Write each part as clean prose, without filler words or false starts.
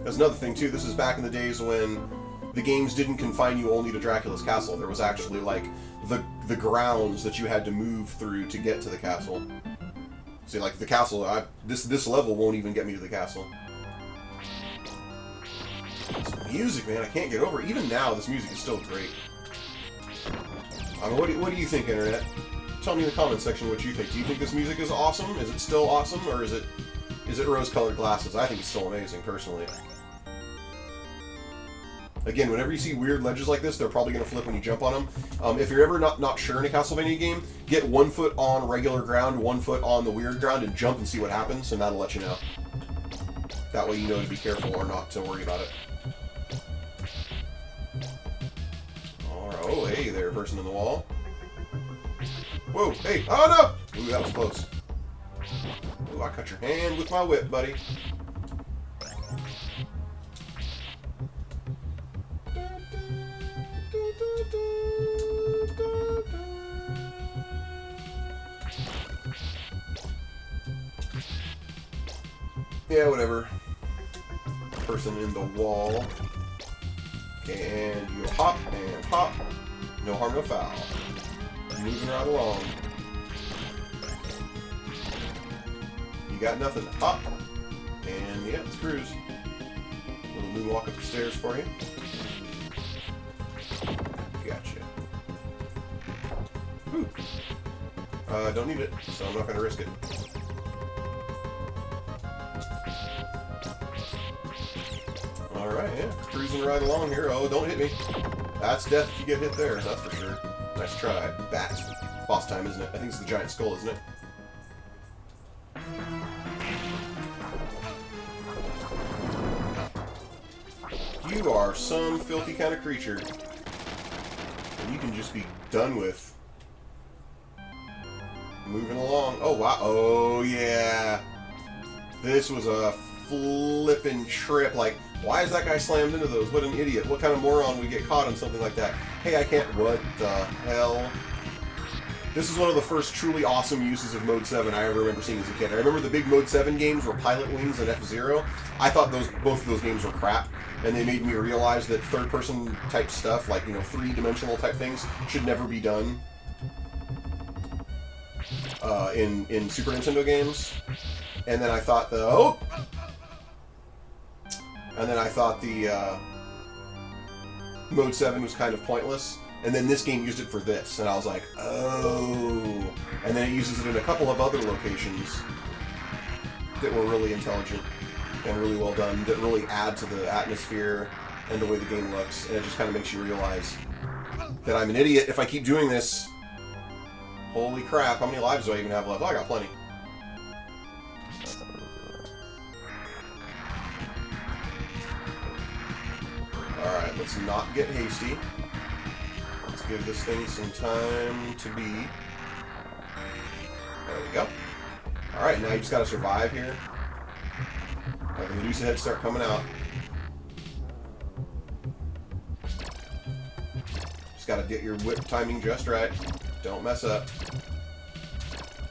That's another thing too. This is back in the days when the games didn't confine you only to Dracula's castle. There was actually like the grounds that you had to move through to get to the castle. See, like the castle, this level won't even get me to the castle. This music, man, I can't get over it. Even now, this music is still great. I mean, what do you think, Internet? Tell me in the comments section what you think. Do you think this music is awesome? Is it still awesome, or is it rose-colored glasses? I think it's still amazing, personally. Again, whenever you see weird ledges like this, they're probably going to flip when you jump on them. If you're ever not sure in a Castlevania game, get 1 foot on regular ground, 1 foot on the weird ground, and jump and see what happens, and that'll let you know. That way you know to be careful or not to worry about it. Alright, oh, hey there, person in the wall. Whoa, hey, oh no! Ooh, that was close. Ooh, I cut your hand with my whip, buddy. Yeah, whatever. Person in the wall. Okay, and you hop and hop. No harm, no foul. Moving right along. You got nothing. Hop. And yeah, let's cruise. Little moonwalk up the stairs for you. Gotcha. Whew. Don't need it, so I'm not going to risk it. Alright, yeah, cruising right along here. Oh, don't hit me. That's death if you get hit there, that's for sure. Nice try. Bat. Boss time, isn't it? I think it's the giant skull, isn't it? You are some filthy kind of creature. And you can just be done with. Moving along. Oh, wow. Oh, yeah. This was a flippin' trip. Like, why is that guy slammed into those? What an idiot. What kind of moron would get caught on something like that? Hey, I can't... What the hell? This is one of the first truly awesome uses of Mode 7 I ever remember seeing as a kid. I remember the big Mode 7 games were Pilot Wings and F-Zero. I thought both of those games were crap, and they made me realize that third-person type stuff, like, you know, three-dimensional type things, should never be done in Super Nintendo games. And then I thought the... And then I thought the Mode 7 was kind of pointless. And then this game used it for this. And I was like, oh. And then it uses it in a couple of other locations that were really intelligent and really well done, that really add to the atmosphere and the way the game looks. And it just kind of makes you realize that I'm an idiot if I keep doing this. Holy crap, how many lives do I even have left? Oh, I got plenty. Alright, let's not get hasty. Let's give this thing some time to be. There we go. Alright, now you just gotta survive here. Let the Medusa heads start coming out. Just gotta get your whip timing just right. Don't mess up.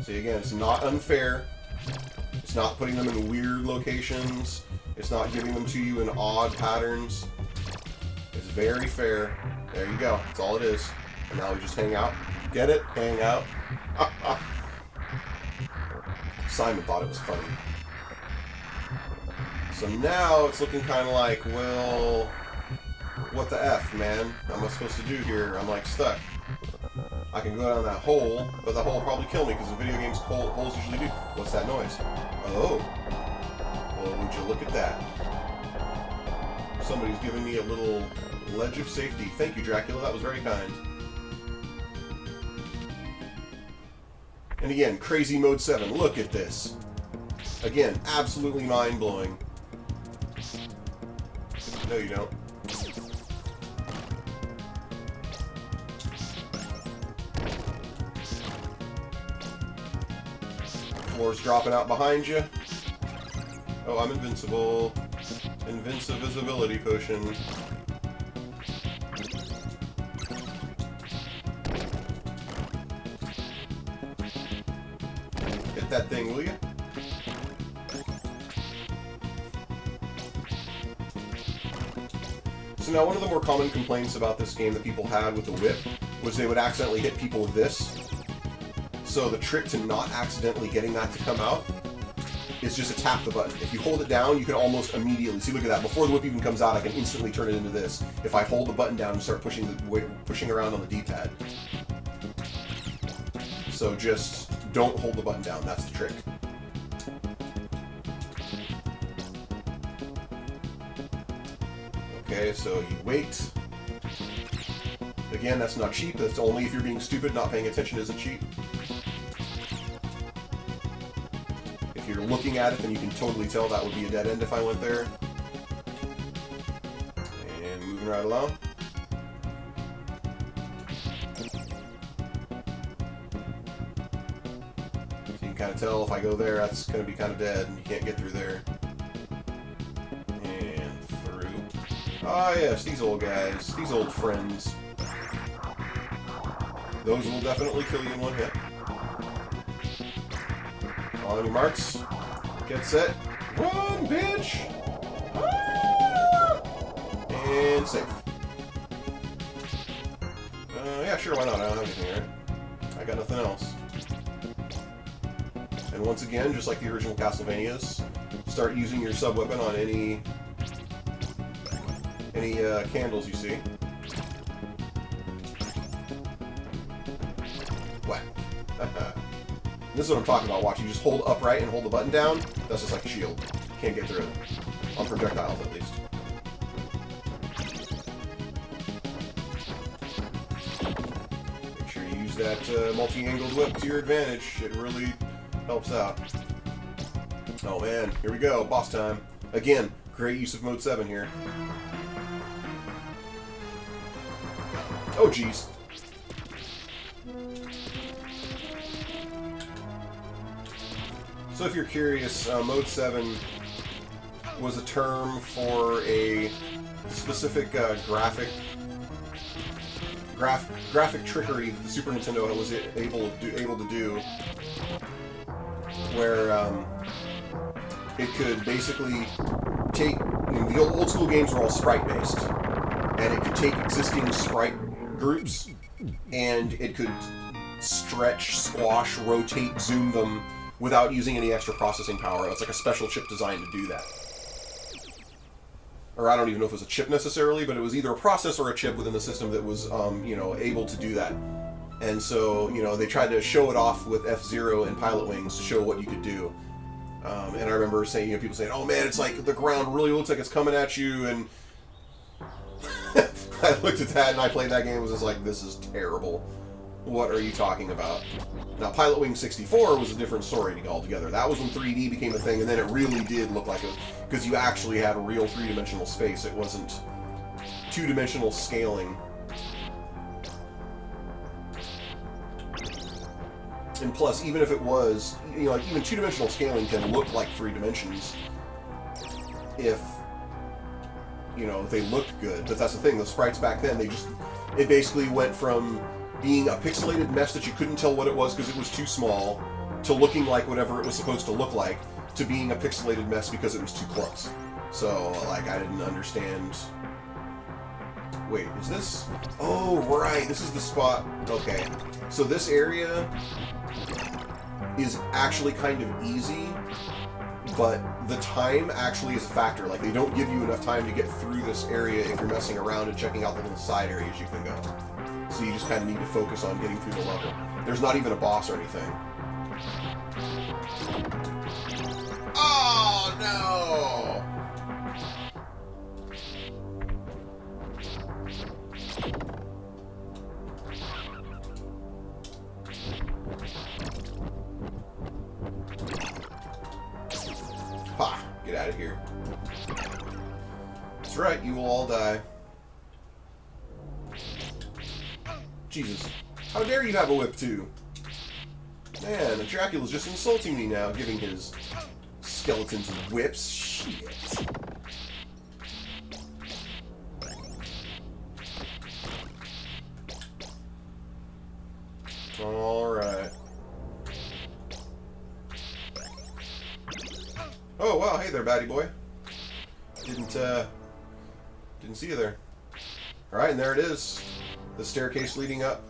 See, again, it's not unfair. It's not putting them in weird locations. It's not giving them to you in odd patterns. It's very fair. There you go. That's all it is. And now we just hang out. Get it? Hang out. Simon thought it was funny. So now it's looking kind of like, well, what the F, man? What am I supposed to do here? I'm like stuck. I can go down that hole, but the hole will probably kill me because in video games holes usually do. What's that noise? Oh. Well, would you look at that? Somebody's giving me a little ledge of safety. Thank you, Dracula. That was very kind. And again, crazy Mode 7. Look at this. Again, absolutely mind-blowing. No, you don't. Floor's dropping out behind you. Oh, I'm invincible. Invincibility potion. Hit that thing, will you? So now one of the more common complaints about this game that people had with the whip was they would accidentally hit people with this. So the trick to not accidentally getting that to come out is just to tap the button. If you hold it down, you can almost immediately, see, look at that, before the whip even comes out, I can instantly turn it into this if I hold the button down and start pushing around on the D-pad. So just don't hold the button down, that's the trick. Okay, so you wait. Again, that's not cheap, that's only if you're being stupid, not paying attention isn't cheap. If you're looking at it, then you can totally tell that would be a dead end if I went there. And moving right along. So you can kind of tell if I go there, that's going to be kind of dead, and you can't get through there. And through. Ah, yes, these old guys, these old friends. Those will definitely kill you in one hit. On your marks, get set, run, bitch! Ah! And save. Yeah, sure, why not? I don't have anything, right? I got nothing else. And once again, just like the original Castlevanias, start using your sub-weapon on any candles you see. Whack. This is what I'm talking about. Watch, you just hold upright and hold the button down. That's just like a shield. Can't get through it. On projectiles, at least. Make sure you use that multi-angled whip to your advantage. It really helps out. Oh man, here we go. Boss time. Again, great use of Mode 7 here. Oh, jeez. So if you're curious, Mode 7 was a term for a specific graphic trickery that the Super Nintendo was able to do, where it could basically take, the old school games were all sprite based, and it could take existing sprite groups and it could stretch, squash, rotate, zoom them without using any extra processing power. It's like a special chip designed to do that. Or I don't even know if it was a chip necessarily, but it was either a processor or a chip within the system that was, able to do that. And so, they tried to show it off with F-Zero and Pilot Wings to show what you could do. And I remember saying, people saying, "Oh man, it's like the ground really looks like it's coming at you," and I looked at that and I played that game and was just like, this is terrible. What are you talking about? Now, Pilot Wings 64 was a different story altogether. That was when 3D became a thing, and then it really did look like it, because you actually had a real three-dimensional space. It wasn't two-dimensional scaling. And plus, even if it was, even two-dimensional scaling can look like 3 dimensions if, they looked good. But that's the thing, the sprites back then, it basically went from being a pixelated mess that you couldn't tell what it was because it was too small, to looking like whatever it was supposed to look like, to being a pixelated mess because it was too close. So, I didn't understand. Wait, is this? Oh, right, this is the spot. Okay. So this area is actually kind of easy, but the time actually is a factor. They don't give you enough time to get through this area if you're messing around and checking out the little side areas you can go. So you just kind of need to focus on getting through the level. There's not even a boss or anything. Oh, no! Ha! Get out of here. That's right, you will all die. Jesus. How dare you have a whip, too? Man, Dracula's just insulting me now, giving his skeletons whips. Shit. Alright. Oh, wow, hey there, baddie boy. Didn't see you there. Alright, and there it is. The staircase leading up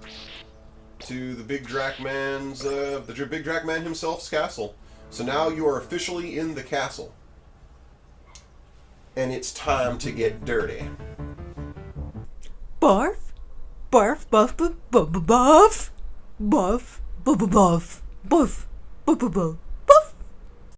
to the Big Drac Man's, the Big Drac Man himself's castle. So now you are officially in the castle. And it's time to get dirty. Barf, barf, buff, buff, buff, buff, buff, buff, buff, buff, buff, buff.